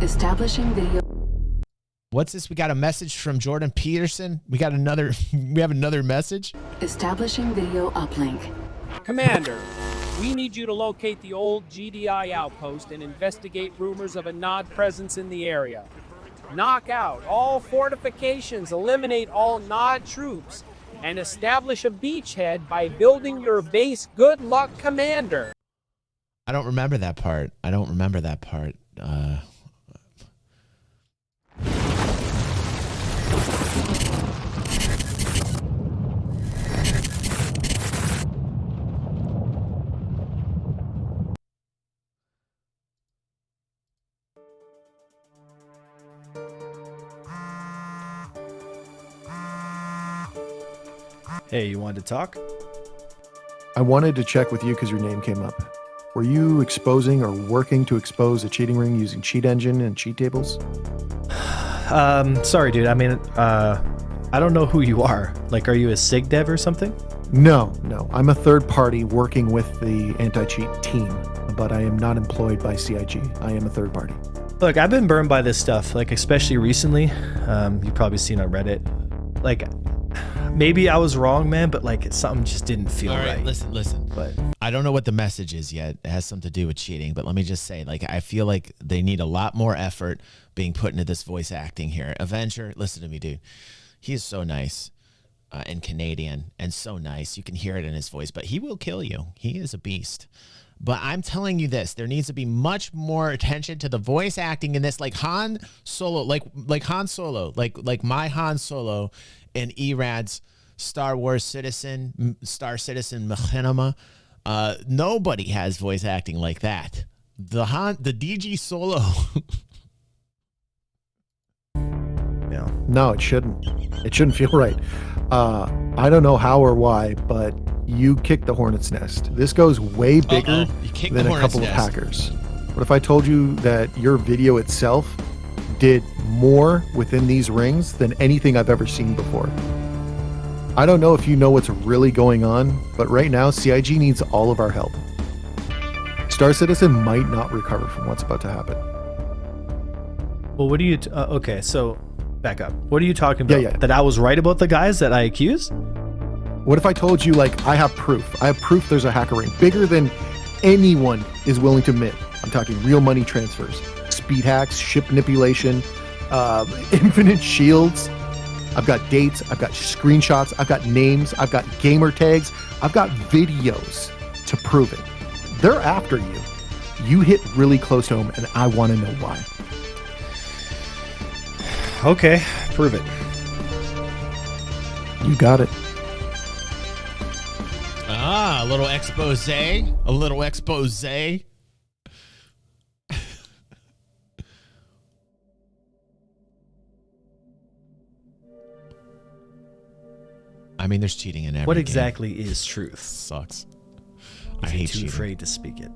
Establishing video. What's this? We got a message from Jordan Peterson. We have another message. Establishing video uplink. Commander, we need you to locate the old GDI outpost and investigate rumors of a Nod presence in the area. Knock out all fortifications, eliminate all Nod troops, and establish a beachhead by building your base. Good luck, Commander. I don't remember that part. Hey, you wanted to talk? I wanted to check with you because your name came up. Were you exposing or working to expose a cheating ring using cheat engine and cheat tables? Sorry, dude. I mean, I don't know who you are. Like, are you a SIG dev or something? No. I'm a third party working with the anti-cheat team, but I am not employed by CIG. I am a third party. Look, I've been burned by this stuff, like, especially recently. You've probably seen on Reddit. Like, maybe I was wrong, man, but like something just didn't feel right. All right, listen. But I don't know what the message is yet. It has something to do with cheating, but let me just say, like, I feel like they need a lot more effort being put into this voice acting here. Avenger, listen to me, dude. He is so nice and Canadian and so nice. You can hear it in his voice, but he will kill you. He is a beast. But I'm telling you this, there needs to be much more attention to the voice acting in this, like Han Solo, like Han Solo, like my Han Solo in Erad's Star Citizen Machinima. Nobody has voice acting like that. The DG Solo. yeah. No, it shouldn't. It shouldn't feel right. I don't know how or why, but you kicked the hornet's nest. This goes way bigger than a couple of hackers. What if I told you that your video itself did more within these rings than anything I've ever seen before? I don't know if you know what's really going on, but right now CIG needs all of our help. Star Citizen might not recover from what's about to happen. Well, what do you... okay, so back up. What are you talking about? Yeah. That I was right about the guys that I accused? What if I told you, like, I have proof. I have proof there's a hacker ring bigger than anyone is willing to admit. I'm talking real money transfers, speed hacks, ship manipulation, infinite shields. I've got dates, I've got screenshots, I've got names, I've got gamer tags, I've got videos to prove it. They're after you. You hit really close to home, and I want to know why. Okay, prove it. You got it. A little expose. I mean, there's cheating in every What game. exactly is truth? Sucks. I hate too cheating. afraid to speak it.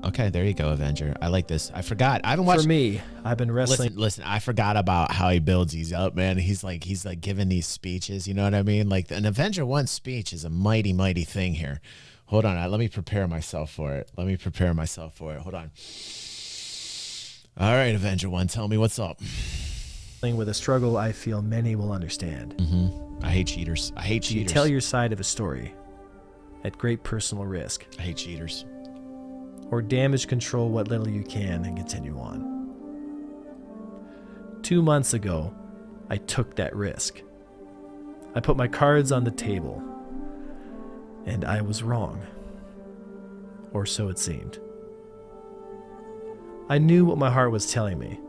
Okay, there you go, Avenger. I like this. I forgot. I haven't watched. For me, I've been wrestling. Listen. I forgot about how he builds these up, man. He's like giving these speeches. You know what I mean? Like an Avenger 1 speech is a mighty, mighty thing here. Hold on. Let me prepare myself for it. Hold on. All right, Avenger 1, tell me what's up. With a struggle I feel many will understand. I hate cheaters. You tell your side of a story at great personal risk. I hate cheaters. Or damage control what little you can and continue on. 2 months ago, I took that risk. I put my cards on the table, and I was wrong. Or so it seemed. I knew what my heart was telling me.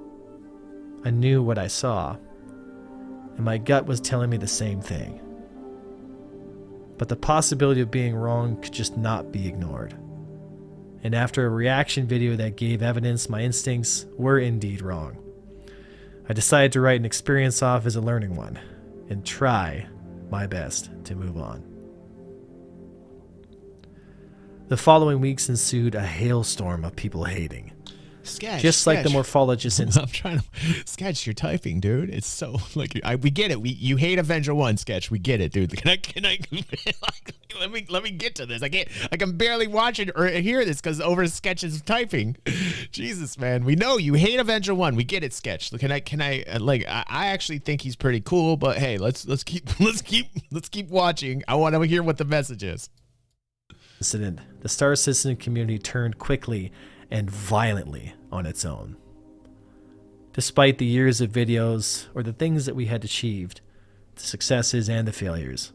I knew what I saw, and my gut was telling me the same thing. But the possibility of being wrong could just not be ignored. And after a reaction video that gave evidence my instincts were indeed wrong, I decided to write an experience off as a learning one and try my best to move on. The following weeks ensued a hailstorm of people hating, Sketch. Just like the morphologist in... I'm trying to sketch. You're typing, dude. It's so like we get it. You hate Avenger 1, Sketch. We get it, dude. Can I let me get to this. I can barely watch it or hear this because over Sketch's typing. Jesus, man. We know you hate Avenger 1. We get it, Sketch. Can I actually think he's pretty cool, but hey, let's keep watching. I want to hear what the message is. Incident. The Star Citizen community turned quickly and violently on its own. Despite the years of videos or the things that we had achieved, the successes and the failures,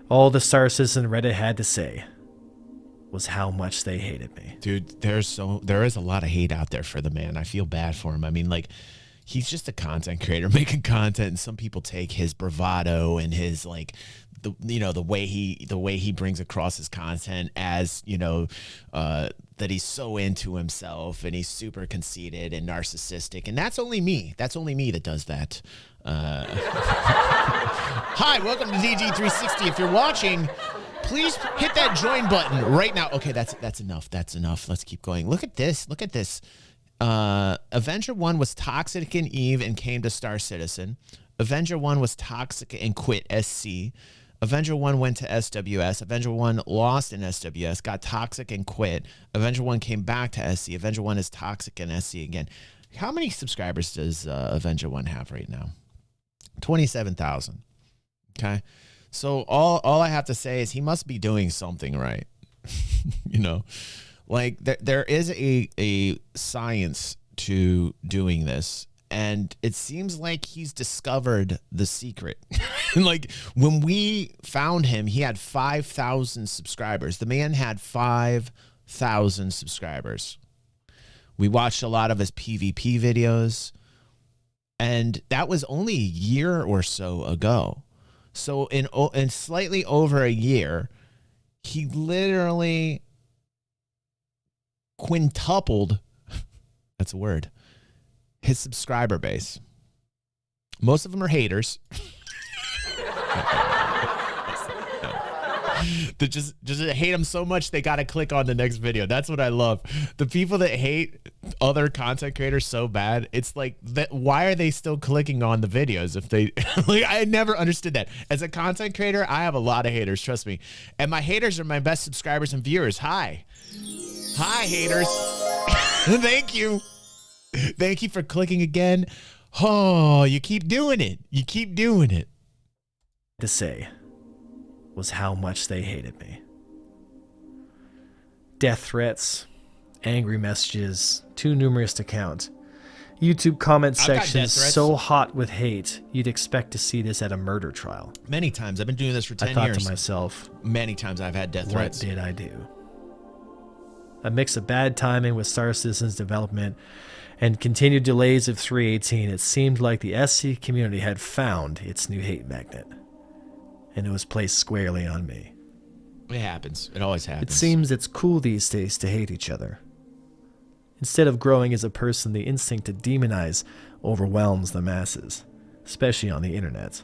all the Star Citizen Reddit had to say was how much they hated me. Dude, there is a lot of hate out there for the man. I feel bad for him. I mean, like, he's just a content creator making content, and some people take his bravado and his the way he brings across his content as, that he's so into himself and he's super conceited and narcissistic. And that's only me. That's only me that does that. Hi, welcome to DG360. If you're watching, please hit that join button right now. Okay, that's enough. That's enough. Let's keep going. Look at this. Look at this. Avenger 1 was toxic in Eve and came to Star Citizen. Avenger 1 was toxic and quit SC. Avenger 1 went to SWS. Avenger 1 lost in SWS, got toxic and quit. Avenger 1 came back to SC. Avenger 1 is toxic in SC again. How many subscribers does Avenger 1 have right now? 27,000. Okay. So all I have to say is he must be doing something right. Like there is a science to doing this. And it seems like he's discovered the secret. Like when we found him, he had 5,000 subscribers. The man had 5,000 subscribers. We watched a lot of his PvP videos, and that was only a year or so ago. So in slightly over a year, he literally quintupled. That's a word. His subscriber base. Most of them are haters. They just hate him so much they gotta click on the next video. That's what I love. The people that hate other content creators so bad, it's like that. Why are they still clicking on the videos if they like? I never understood that. As a content creator, I have a lot of haters, trust me. And my haters are my best subscribers and viewers. Hi haters. Thank you. Thank you for clicking again. Oh, you keep doing it. You keep doing it. To say was how much they hated me. Death threats, angry messages, too numerous to count. YouTube comment sections so hot with hate, you'd expect to see this at a murder trial. Many times. I've been doing this for 10 years. I thought to myself, many times I've had death threats. What did I do? A mix of bad timing with Star Citizen's development and continued delays of 318, it seemed like the SC community had found its new hate magnet, and it was placed squarely on me. It happens. It always happens. It seems it's cool these days to hate each other. Instead of growing as a person, the instinct to demonize overwhelms the masses, especially on the internet.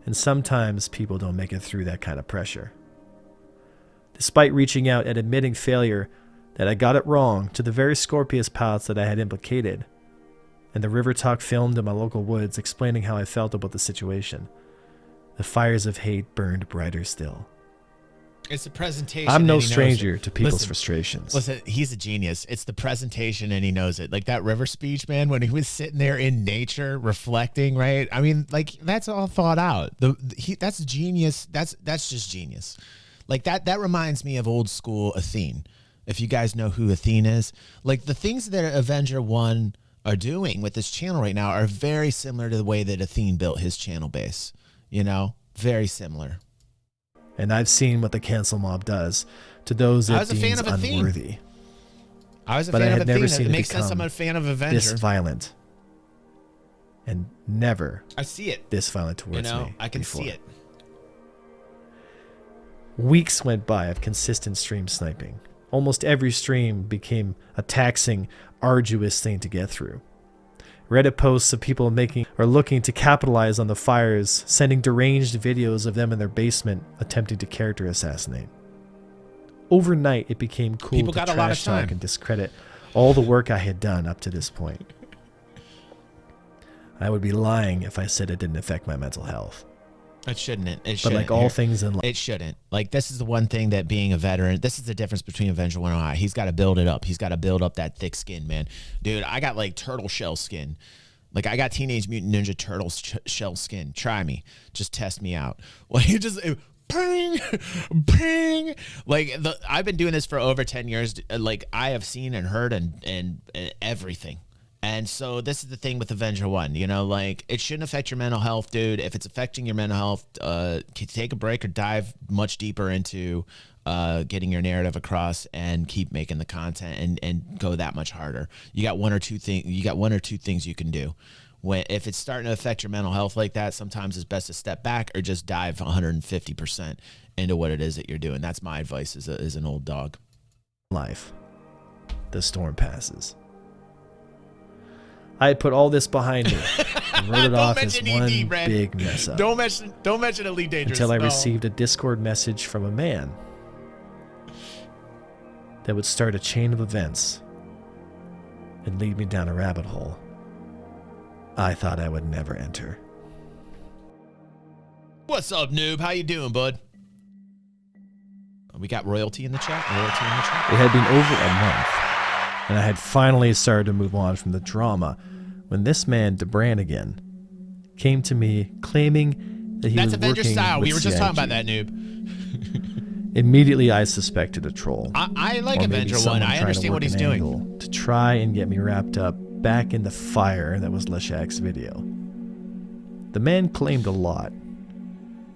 And sometimes people don't make it through that kind of pressure. Despite reaching out and admitting failure, that I got it wrong to the very Scorpius pilots that I had implicated, and the River Talk filmed in my local woods explaining how I felt about the situation, the fires of hate burned brighter still. It's a presentation. I'm no stranger to people's frustrations. Listen, he's a genius. It's the presentation, and he knows it. Like that river speech, man, when he was sitting there in nature, reflecting, right? I mean, like that's all thought out. That's genius. That's just genius. Like that reminds me of old school Athene. If you guys know who Athene is, like the things that Avenger 1 are doing with this channel right now are very similar to the way that Athene built his channel base. Very similar. And I've seen what the cancel mob does to those it deems unworthy. I was a fan of Athene. Never seen it makes sense I'm a fan of Avenger. This violent. And never I see it. This violent towards me. I can before. see it. Weeks went by of consistent stream sniping. Almost every stream became a taxing, arduous thing to get through. Reddit posts of people making or looking to capitalize on the fires, sending deranged videos of them in their basement attempting to character assassinate. Overnight, it became cool to trash talk and discredit all the work I had done up to this point. I would be lying if I said it didn't affect my mental health. It shouldn't. It But shouldn't. like all things in life, It shouldn't. Like, this is the one thing that being a veteran, this is the difference between Avenger 1 and I. He's got to build it up. He's got to build up that thick skin, man. Dude, I got like turtle shell skin. Like, I got Teenage Mutant Ninja Turtles shell skin. Try me. Just test me out. Like, you just... Ping, ping. Like, I've been doing this for over 10 years. Like, I have seen and heard and everything. And so this is the thing with Avenger 1, you know, like, it shouldn't affect your mental health, dude. If it's affecting your mental health, take a break or dive much deeper into getting your narrative across and keep making the content and go that much harder. You got one or two things you can do. If it's starting to affect your mental health like that, sometimes it's best to step back or just dive 150% into what it is that you're doing. That's my advice as an old dog. life, the storm passes. I had put all this behind me and wrote it off as one big mess up. Don't mention Elite Dangerous. Until I received a Discord message from a man that would start a chain of events and lead me down a rabbit hole I thought I would never enter. What's up, noob? How you doing, bud? We got royalty in the chat. It had been over a month, and I had finally started to move on from the drama when this man, DeBranigan, came to me claiming that he was Avenger working style. with We were just CIG. talking about that, noob. Immediately, I suspected a troll. I like Or maybe Avenger 1. someone I trying to understand what work he's an doing. angle to try and get me wrapped up back in the fire that was Leshak's video. The man claimed a lot.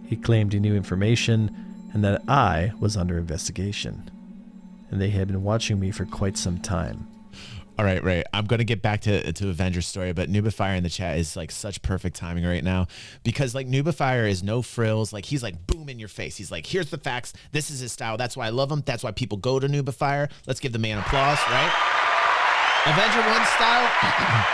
He claimed he knew information and that I was under investigation. And they had been watching me for quite some time. All right, right. I'm going to get back to Avenger's story, but Noobifier in the chat is like such perfect timing right now because like Noobifier is no frills. Like he's like boom in your face. He's like, here's the facts. This is his style. That's why I love him. That's why people go to Noobifier. Let's give the man applause, right? Avenger 1 style,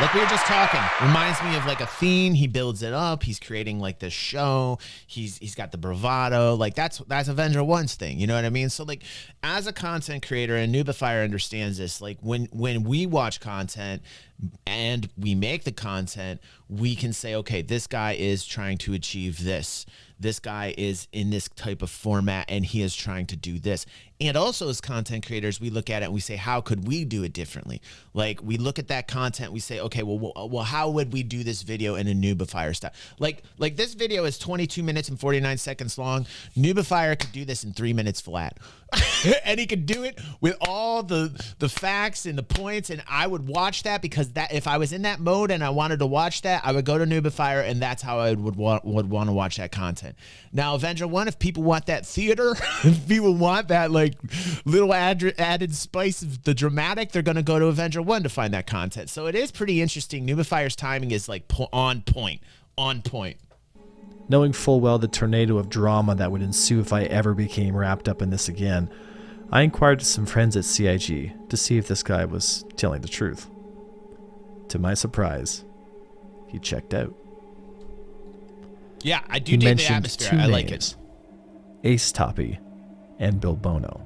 like we were just talking, reminds me of like a theme. He builds it up. He's creating like this show. He's got the bravado. Like that's Avenger 1's thing. You know what I mean? So like as a content creator, and Noobifier understands this, like when we watch content and we make the content, we can say, okay, this guy is trying to achieve this. This guy is in this type of format and he is trying to do this. And also as content creators, we look at it and we say, how could we do it differently? Like we look at that content, we say, okay, well, how would we do this video in a Noobifier style? Like this video is 22 minutes and 49 seconds long. Noobifier could do this in 3 minutes flat. And he could do it with all the facts and the points, and I would watch that because that if I was in that mode and I wanted to watch that, I would go to Noobifier, and that's how I would want to watch that content. Now, Avenger 1, if people want that theater, if people want that like little added spice of the dramatic, they're going to go to Avenger 1 to find that content. So it is pretty interesting. Noobifier's timing is like on point. Knowing full well the tornado of drama that would ensue if I ever became wrapped up in this again, I inquired to some friends at CIG to see if this guy was telling the truth. To my surprise, he checked out. Yeah, I do He dig the mentioned atmosphere. two I like names, it. Ace Toppy and Bill Bono,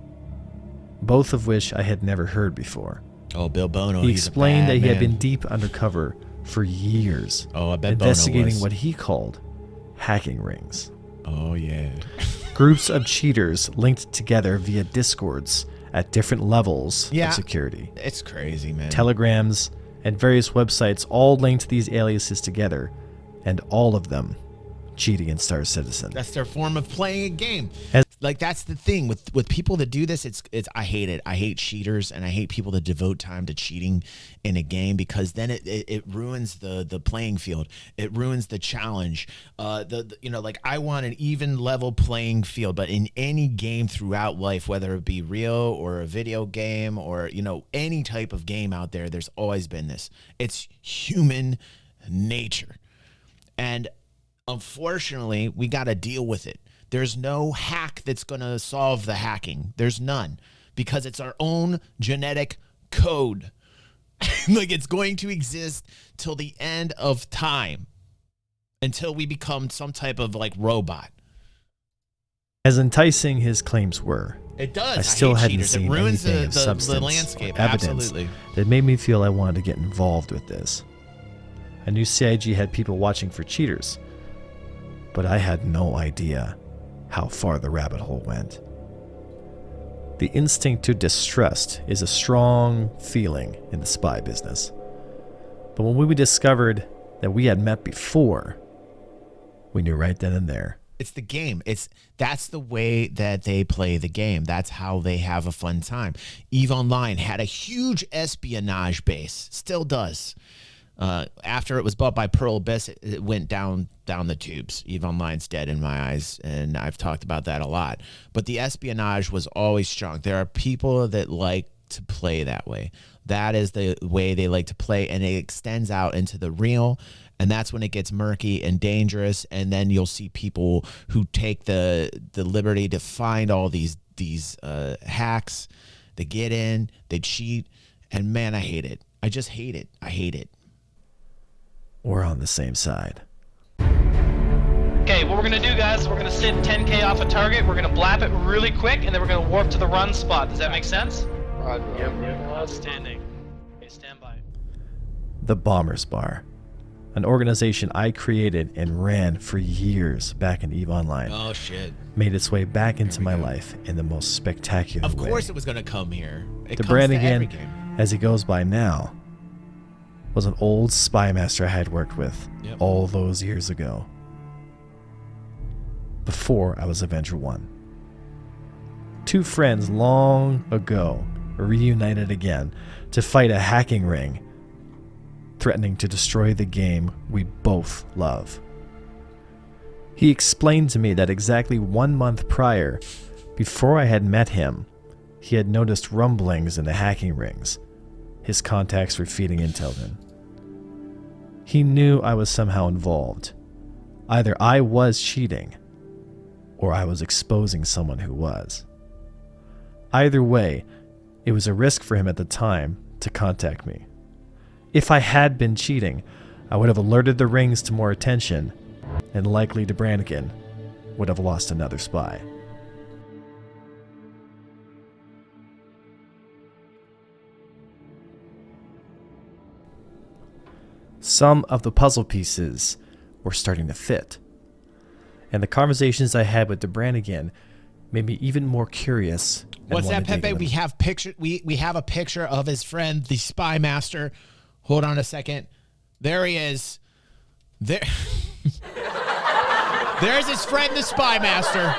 both of which I had never heard before. Oh, Bill Bono. He he's explained that he had man. been deep undercover for years, Oh, I bet Bono investigating was. what he called hacking rings. Oh, yeah. Groups of cheaters linked together via Discords at different levels of security. It's crazy, man. Telegrams and various websites all linked these aliases together, and all of them cheating in Star Citizen. That's their form of playing a game. As- Like that's the thing with people that do this. It's I hate it. I hate cheaters, and I hate people that devote time to cheating in a game because then it ruins the playing field. It ruins the challenge. Like I want an even level playing field, but in any game throughout life, whether it be real or a video game or any type of game out there, there's always been this. It's human nature, and unfortunately, we got to deal with it. There's no hack that's going to solve the hacking. There's none because it's our own genetic code. Like it's going to exist till the end of time until we become some type of like robot. As enticing his claims were, It does. I still hate hadn't cheaters. seen It ruins anything of the substance landscape. or evidence Absolutely. that made me feel I wanted to get involved with this. I knew CIG had people watching for cheaters, but I had no idea how far the rabbit hole went. The instinct to distrust is a strong feeling in the spy business. But when we discovered that we had met before, we knew right then and there. It's the game. That's the way that they play the game. That's how they have a fun time. EVE Online had a huge espionage base, still does. After it was bought by Pearl Abyss, it went down the tubes. EVE Online's dead in my eyes, and I've talked about that a lot. But the espionage was always strong. There are people that like to play that way. That is the way they like to play, and it extends out into the real. And that's when it gets murky and dangerous. And then you'll see people who take the liberty to find all these hacks. They get in, they cheat, and man, I hate it. I just hate it. I hate it. We're on the same side. Okay, what we're gonna do, guys, we're gonna sit 10K off a target. We're gonna blap it really quick, and then we're gonna warp to the run spot. Does that make sense? Yep. Outstanding. Okay, stand by. The Bombers Bar, an organization I created and ran for years back in EVE Online, Oh, shit. made its way back into my life in the most spectacular Of way. course it was going to come here. It The comes to every Brannigan, game. as he goes by now, was an old spy master I had worked with Yep. all those years ago, before I was Avenger 1. Two friends long ago reunited again to fight a hacking ring threatening to destroy the game we both love. He explained to me that exactly 1 month prior, before I had met him, he had noticed rumblings in the hacking rings. His contacts were feeding intel in. He knew I was somehow involved. Either I was cheating, or I was exposing someone who was. Either way, it was a risk for him at the time to contact me. If I had been cheating, I would have alerted the rings to more attention, and likely de Brannigan would have lost another spy. Some of the puzzle pieces were starting to fit, and the conversations I had with de Brannigan made me even more curious. What's that, Pepe? We have a picture of his friend, the spy master. Hold on a second. There he is. There. There's his friend, the spy master.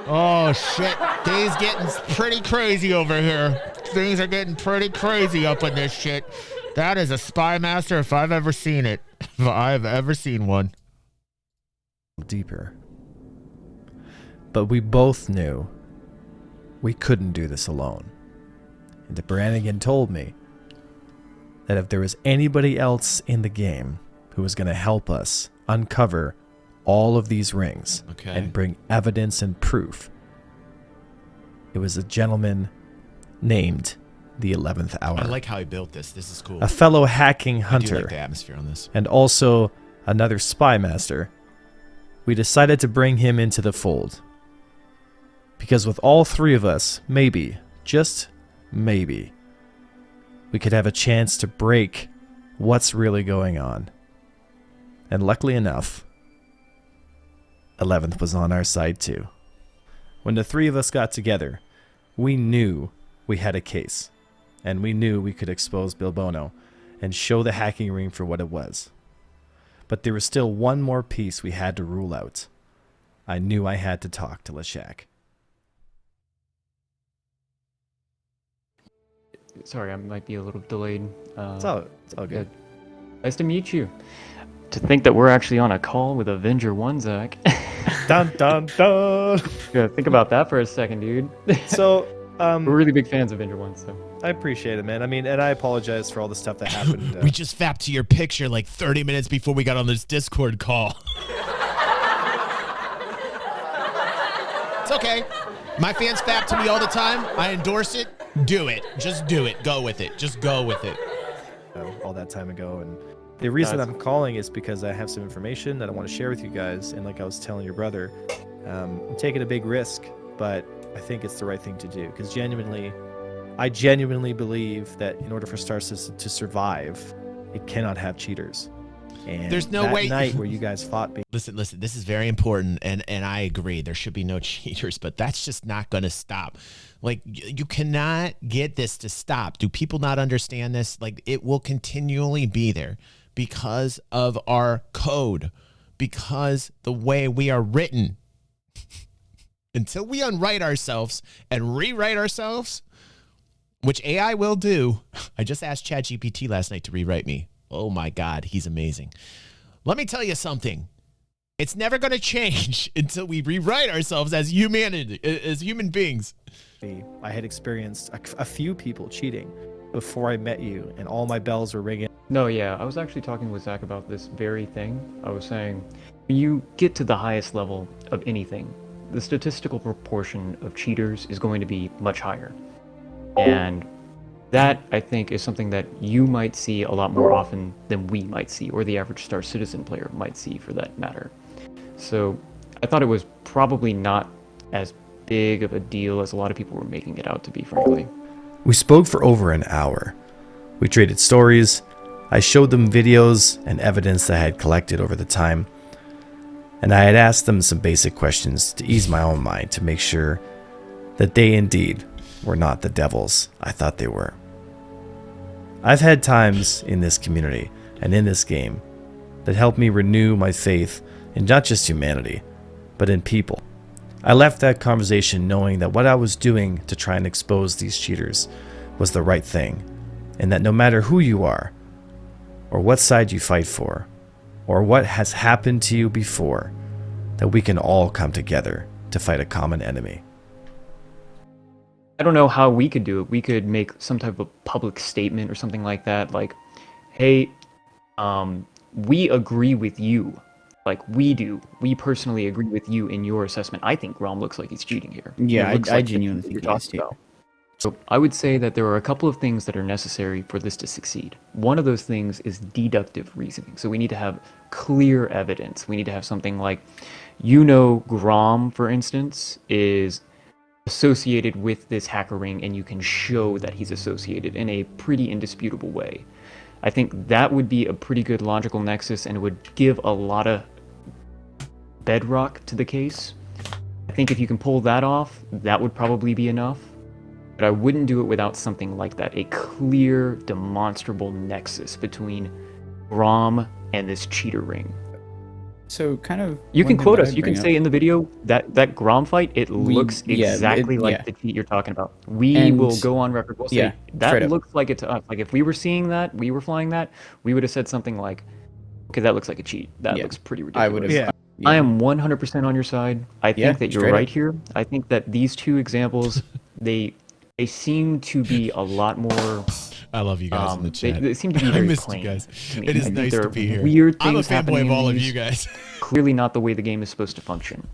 Oh shit! Things getting pretty crazy over here. Things are getting pretty crazy up in this shit. That is a spy master if I've ever seen it. If I've ever seen one. Deeper. But we both knew we couldn't do this alone. And de Brannigan told me that if there was anybody else in the game who was going to help us uncover all of these rings and bring evidence and proof, it was a gentleman named the 11th Hour. I like how he built this. This is cool. A fellow hacking I do hunter like the atmosphere on this. and also another spy master. We decided to bring him into the fold. Because with all three of us, maybe, just maybe, we could have a chance to break what's really going on. And luckily enough, 11th was on our side too. When the three of us got together, we knew we had a case. And we knew we could expose Bilbono and show the hacking ring for what it was. But there was still one more piece we had to rule out. I knew I had to talk to Leshak. Sorry, I might be a little delayed. It's all good. Nice to meet you. To think that we're actually on a call with Avenger 1, Zach. Dun dun dun! Yeah, think about that for a second, dude. So, we're really big fans of Avenger 1, so. I appreciate it, man. I mean, and I apologize for all the stuff that happened. We just fapped to your picture like 30 minutes before we got on this Discord call. It's okay. My fans fap to me all the time. I endorse it. Do it. Just do it. Go with it. Just go with it. All that time ago, and the reason I'm calling is because I have some information that I want to share with you guys. And like I was telling your brother, I'm taking a big risk, but I think it's the right thing to do, because I genuinely believe that in order for Star Citizen to survive, it cannot have cheaters. And there's no that way night where you guys fought me. Listen, this is very important, and I agree. There should be no cheaters, but that's just not going to stop. Like, you cannot get this to stop. Do people not understand this? Like, it will continually be there because of our code, because the way we are written. Until we unwrite ourselves and rewrite ourselves, which AI will do. I just asked ChatGPT last night to rewrite me. Oh my God, he's amazing. Let me tell you something. It's never going to change until we rewrite ourselves as humanity, as human beings. I had experienced a few people cheating before I met you, and all my bells were ringing. No, yeah, I was actually talking with Zach about this very thing. I was saying, when you get to the highest level of anything, the statistical proportion of cheaters is going to be much higher. And that, I think, is something that you might see a lot more often than we might see, or the average Star Citizen player might see, for that matter. So I thought it was probably not as big of a deal as a lot of people were making it out to be, frankly. We spoke for over an hour. We traded stories. I showed them videos and evidence that I had collected over the time. And I had asked them some basic questions to ease my own mind to make sure that they indeed were not the devils I thought they were. I've had times in this community and in this game that helped me renew my faith in not just humanity, but in people. I left that conversation knowing that what I was doing to try and expose these cheaters was the right thing, and that no matter who you are, or what side you fight for, or what has happened to you before, that we can all come together to fight a common enemy. I don't know how we could do it. We could make some type of public statement or something like that, like, hey, we agree with you. Like, we do. We personally agree with you in your assessment. I think Grom looks like he's cheating here. Yeah, It looks I like genuinely what think you're he is talking too. about. So I would say that there are a couple of things that are necessary for this to succeed. One of those things is deductive reasoning. So we need to have clear evidence. We need to have something like, Grom, for instance, is associated with this hacker ring, and you can show that he's associated in a pretty indisputable way. I think that would be a pretty good logical nexus, and it would give a lot of bedrock to the case. I think if you can pull that off, that would probably be enough. But I wouldn't do it without something like that, a clear, demonstrable nexus between Grom and this cheater ring. So kind of... You can one thing quote that us. I'd You can bring say in the video that Grom fight, it looks exactly like yeah. the cheat you're talking about. We will go on record. We'll say, yeah, straight that up. looks like it to us. Like, if we were seeing that, we were flying that, we would have said something like, okay, that looks like a cheat. That Yeah. looks pretty ridiculous. I would have... Yeah. I am 100% on your side. I think Yeah, that you're straight right up. here. I think that these two examples, they seem to be a lot more... I love you guys in the chat. They seem to be I very missed plain you guys. to me. It I is think nice there to are be here. Weird I'm a things happening fanboy of in all of these. you guys. Clearly not the way the game is supposed to function.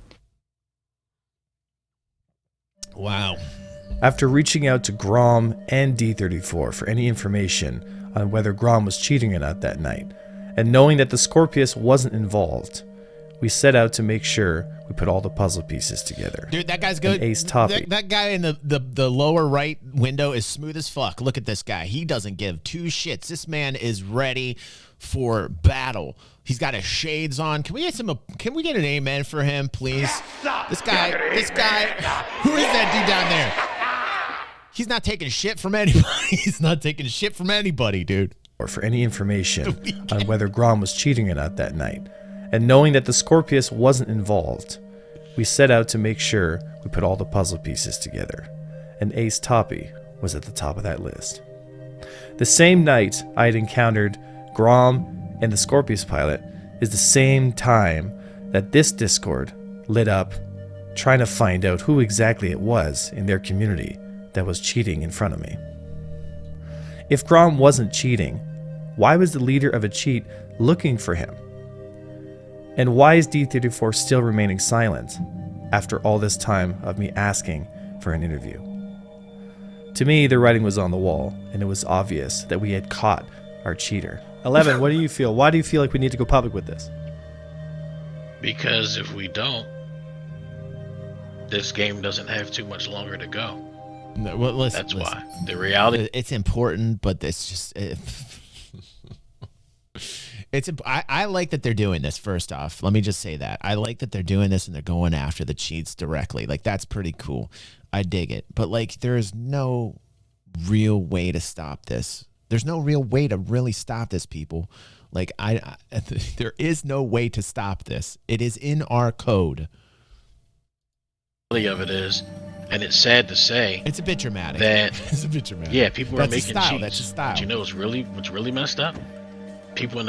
Wow. After reaching out to Grom and D34 for any information on whether Grom was cheating or not that night, and knowing that the Scorpius wasn't involved, we set out to make sure we put all the puzzle pieces together. Dude, that guy's good. An ace toppy. That guy in the lower right window is smooth as fuck. Look at this guy. He doesn't give two shits. This man is ready for battle. He's got his shades on. Can we get can we get an amen for him, please? This guy. Who is that dude down there? He's not taking shit from anybody. He's not taking shit from anybody, dude. Or for any information on whether Grom was cheating or not that night, and knowing that the Scorpius wasn't involved, we set out to make sure we put all the puzzle pieces together, and Ace Toppy was at the top of that list. The same night I had encountered Grom and the Scorpius pilot is the same time that this Discord lit up trying to find out who exactly it was in their community that was cheating in front of me. If Grom wasn't cheating, why was the leader of a cheat looking for him? And why is D34 still remaining silent after all this time of me asking for an interview? To me, the writing was on the wall, and it was obvious that we had caught our cheater. 11, what do you feel? Why do you feel like we need to go public with this? Because if we don't, this game doesn't have too much longer to go. No, well, listen, That's why. The reality. It's important, but it's just. I like that they're doing this. First off, let me just say that I like that they're doing this and they're going after the cheats directly. Like, that's pretty cool. I dig it. But like, there's no real way to stop this. There's no real way to really stop this, people. Like, there is no way to stop this. It is in our code. Of it is, and it's sad to say, it's a bit dramatic. That it's a bit dramatic. Yeah, people are making style. cheats. That's a style. But you know what's really messed up? People in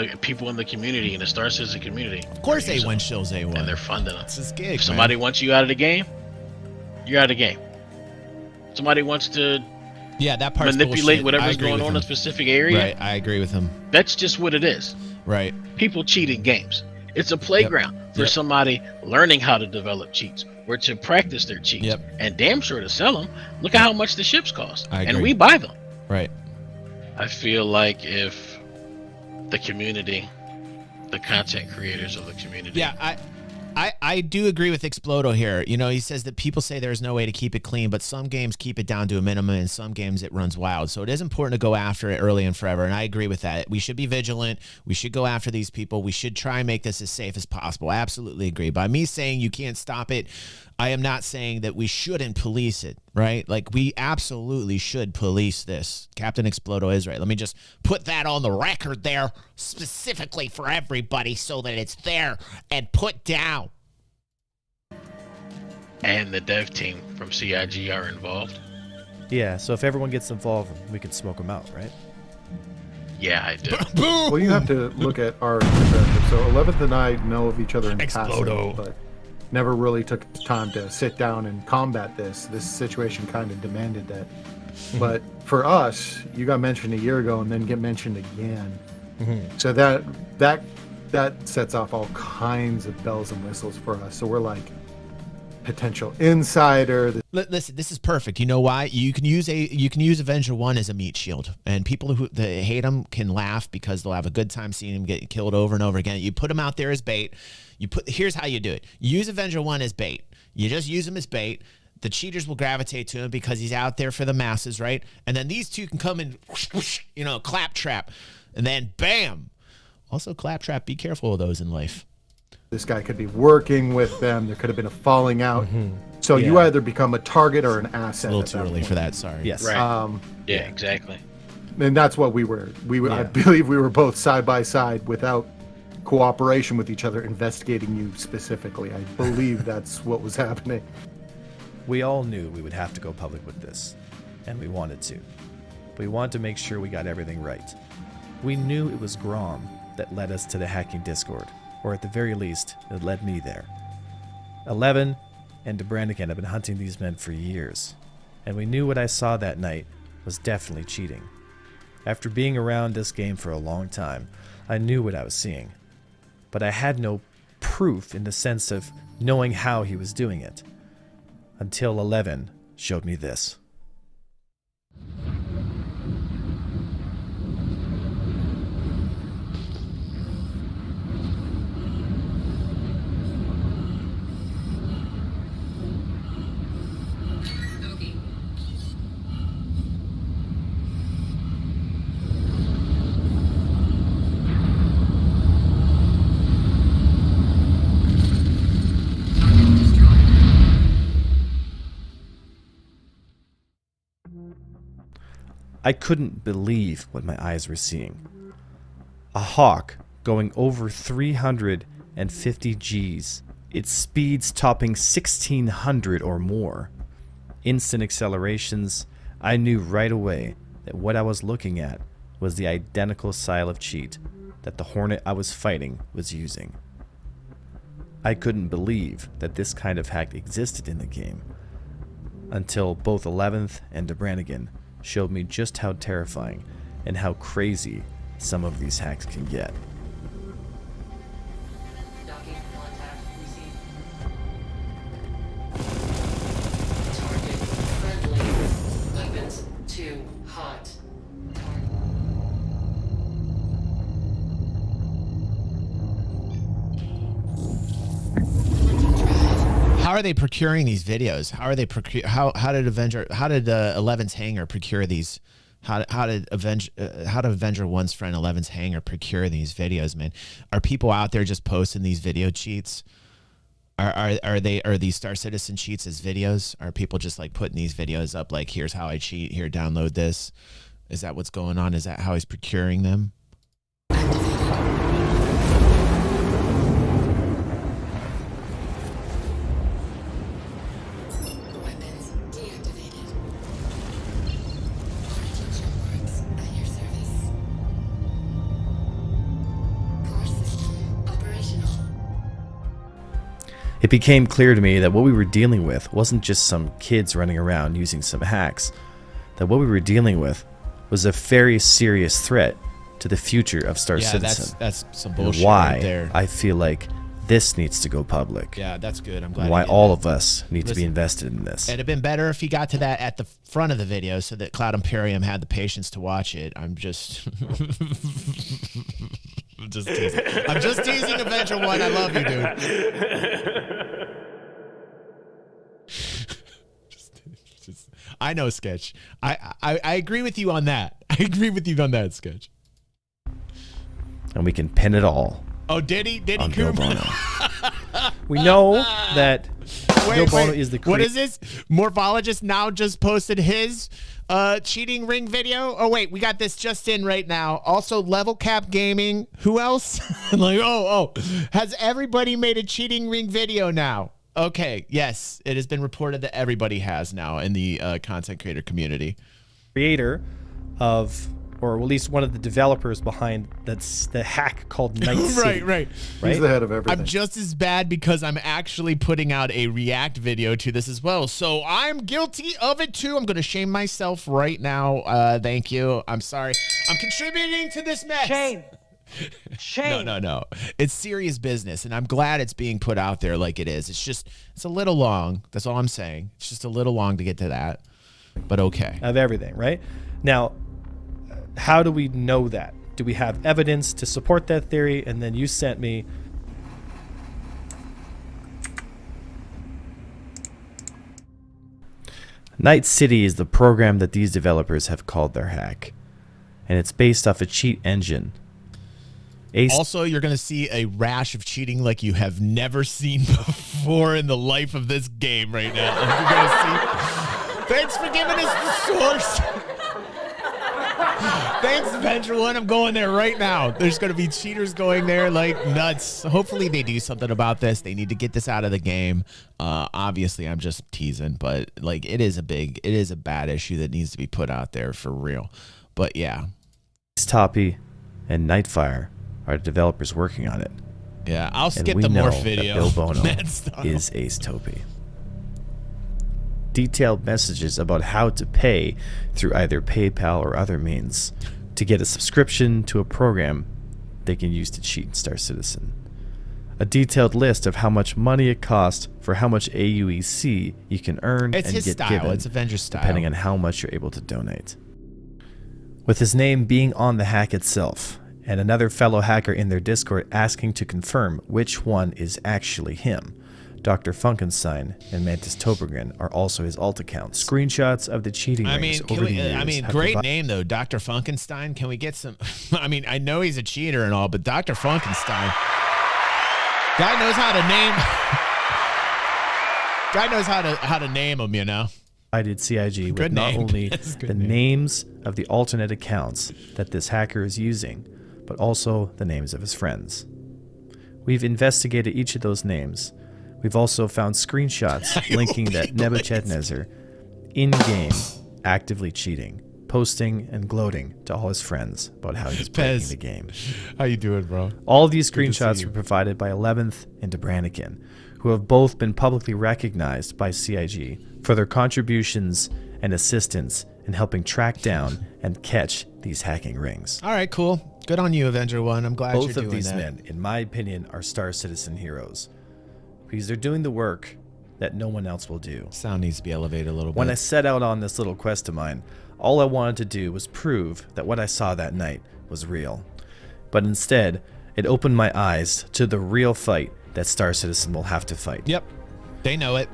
the community, in the Star Citizen community. Of course, A1 shows A1, and they're funding them. It's his gig. If somebody wants you out of the game, you're out of the game. Somebody wants to that part's manipulate bullshit. whatever's going on in a specific area. Right, I agree with him. That's just what it is. Right. People cheat in games. It's a playground for somebody learning how to develop cheats or to practice their cheats, and damn sure to sell them. Look at how much the ships cost, and we buy them. Right. I feel like if the community, the content creators of the community. Yeah, I do agree with Explodo here. You know, he says that people say there's no way to keep it clean, but some games keep it down to a minimum, and some games it runs wild. So it is important to go after it early and forever, and I agree with that. We should be vigilant. We should go after these people. We should try and make this as safe as possible. I absolutely agree. By me saying you can't stop it, I am not saying that we shouldn't police it, right? Like, we absolutely should police this. Captain Explodo is right. Let me just put that on the record there specifically for everybody so that it's there and put down. And the dev team from CIG are involved. Yeah, so if everyone gets involved, we can smoke them out, right? Yeah, I do. Well, you have to look at our perspective. So 11th and I know of each other in passing, but never really took the time to sit down and combat this. This situation kind of demanded that. But for us, you got mentioned a year ago and then get mentioned again. So that sets off all kinds of bells and whistles for us. So we're like, potential insider. Listen, this is perfect. You know why? You can use Avenger 1 as a meat shield, and people who hate him can laugh because they'll have a good time seeing him get killed over and over again. You put him out there as bait. Here's how you do it. You use Avenger 1 as bait. You just use him as bait. The cheaters will gravitate to him because he's out there for the masses, right? And then these two can come and, claptrap, and then bam. Also, claptrap, be careful of those in life. This guy could be working with them. There could have been a falling out. So you either become a target or an asset. A little too early for that. Sorry. Yes. Right. Yeah, exactly. And that's what we were. I believe we were both side by side without cooperation with each other, investigating you specifically. I believe that's what was happening. We all knew we would have to go public with this, and we wanted to. We wanted to make sure we got everything right. We knew it was Grom that led us to the hacking Discord. Or at the very least, it led me there. 11 and DeBrannigan have been hunting these men for years, and we knew what I saw that night was definitely cheating. After being around this game for a long time, I knew what I was seeing, but I had no proof in the sense of knowing how he was doing it, until 11 showed me this. I couldn't believe what my eyes were seeing. A Hawk going over 350 Gs. Its speeds topping 1600 or more. Instant accelerations. I knew right away that what I was looking at was the identical style of cheat that the Hornet I was fighting was using. I couldn't believe that this kind of hack existed in the game until both 11th and DeBrannigan showed me just how terrifying and how crazy some of these hacks can get. Docking contact received. Target friendly. Weapons too hot. how are they procuring these videos? How are they how did 11's hanger procure these? How did Avenger 1's friend 11's hanger procure these videos, man? Are people out there just posting these video cheats? Are these Star Citizen cheats as videos? Are people just like putting these videos up like, here's how I cheat, here, download this? Is that what's going on? Is that how he's procuring them? It became clear to me that what we were dealing with wasn't just some kids running around using some hacks, that what we were dealing with was a very serious threat to the future of Star Citizen. That's some bullshit. And why right there. I feel like this needs to go public. Yeah, that's good. I'm glad. Why all of us need to be invested in this. It'd have been better if he got to that at the front of the video so that Cloud Imperium had the patience to watch it. I'm just I'm just teasing. I'm just teasing Avenger 1. I love you, dude. I know, Sketch. I agree with you on that. I agree with you on that, Sketch. And we can pin it all. Oh, did he? Did he? Bill Bono. We know that Bill Bono is the What is this? Morphologist now just posted his cheating ring video. Oh wait, we got this just in right now. Also, Level Cap Gaming. Who else? Like, has everybody made a cheating ring video now? Okay, yes, it has been reported that everybody has now in the content creator community. Creator of, or at least one of the developers behind that's the hack called Night City. Right. He's the head of everything. I'm just as bad because I'm actually putting out a react video to this as well. So I'm guilty of it too. I'm going to shame myself right now. Thank you. I'm sorry. I'm contributing to this mess. Shame. No. It's serious business, and I'm glad it's being put out there like it is. It's a little long. That's all I'm saying. It's just a little long to get to that, but okay. Of everything, right? Now, how do we know that? Do we have evidence to support that theory? And then you sent me Night City is the program that these developers have called their hack, and it's based off a cheat engine. Also, you're going to see a rash of cheating like you have never seen before in the life of this game right now. You're going to see. Thanks for giving us the source. Thanks, Avenger 1. I'm going there right now. There's going to be cheaters going there like nuts. Hopefully they do something about this. They need to get this out of the game. Obviously, I'm just teasing, but like it is a bad issue that needs to be put out there for real. But yeah. Toppy and Nightfire are the developers working on it. Yeah, I'll skip the morph video. Bill Bono is Ace Topi. Detailed messages about how to pay through either PayPal or other means to get a subscription to a program they can use to cheat in Star Citizen. A detailed list of how much money it costs for how much AUEC you can earn and get style. given, it's Avenger style, depending on how much you're able to donate. With his name being on the hack itself, and another fellow hacker in their Discord asking to confirm which one is actually him, Dr. Funkenstein and Mantis Toboggan are also his alt accounts. Screenshots of the cheating rings over the years. Great name though, Dr. Funkenstein. Can we get some? I mean, I know he's a cheater and all, but Dr. Funkenstein, guy knows how to name. Guy knows how to name them, you know. I did CIG with not only the names of the alternate accounts that this hacker is using, but also the names of his friends. We've investigated each of those names. We've also found screenshots linking that Nebuchadnezzar, in-game, actively cheating, posting and gloating to all his friends about how he's breaking the game. How you doing, bro? All of these screenshots were provided by 11th and Brannigan, who have both been publicly recognized by CIG for their contributions and assistance in helping track down and catch these hacking rings. All right, cool. Good on you, Avenger 1. I'm glad you're doing that. Both of these men, in my opinion, are Star Citizen heroes, because they're doing the work that no one else will do. Sound needs to be elevated a little bit. When I set out on this little quest of mine, all I wanted to do was prove that what I saw that night was real. But instead, it opened my eyes to the real fight that Star Citizen will have to fight. Yep. They know it.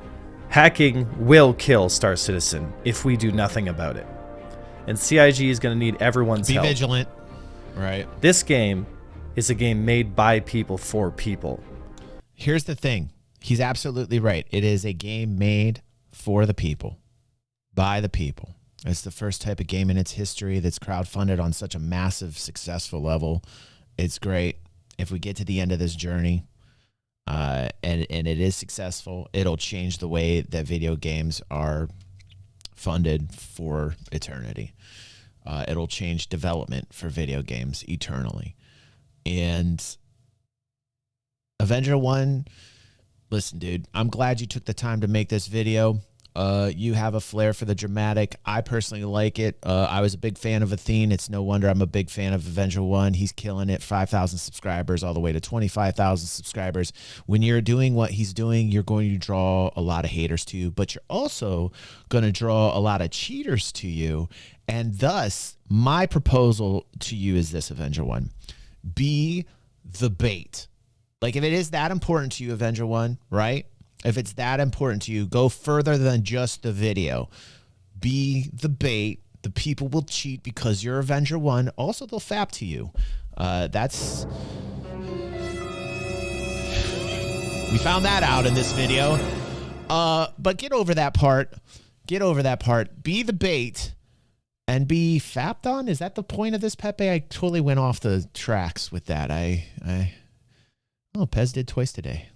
Hacking will kill Star Citizen if we do nothing about it. And CIG is going to need everyone's help. Be vigilant. Right. This game is a game made by people for people. Here's the thing. He's absolutely right. It is a game made for the people, by the people. It's the first type of game in its history that's crowdfunded on such a massive, successful level. It's great. If we get to the end of this journey, and it is successful, it'll change the way that video games are funded for eternity. It'll change development for video games eternally. And Avenger 1, listen, dude, I'm glad you took the time to make this video. You have a flair for the dramatic. I personally like it. I was a big fan of Athene. It's no wonder I'm a big fan of Avenger 1. He's killing it. 5,000 subscribers all the way to 25,000 subscribers. When you're doing what he's doing, you're going to draw a lot of haters to you, but you're also going to draw a lot of cheaters to you. And thus, my proposal to you is this, Avenger 1. Be the bait. Like, if it is that important to you, Avenger 1, right? If it's that important to you, go further than just the video. Be the bait. The people will cheat because you're Avenger 1. Also, they'll fap to you. That's... We found that out in this video. But get over that part. Get over that part. Be the bait and be fapped on. Is that the point of this, Pepe? I totally went off the tracks with that. Oh, Pez did twice today.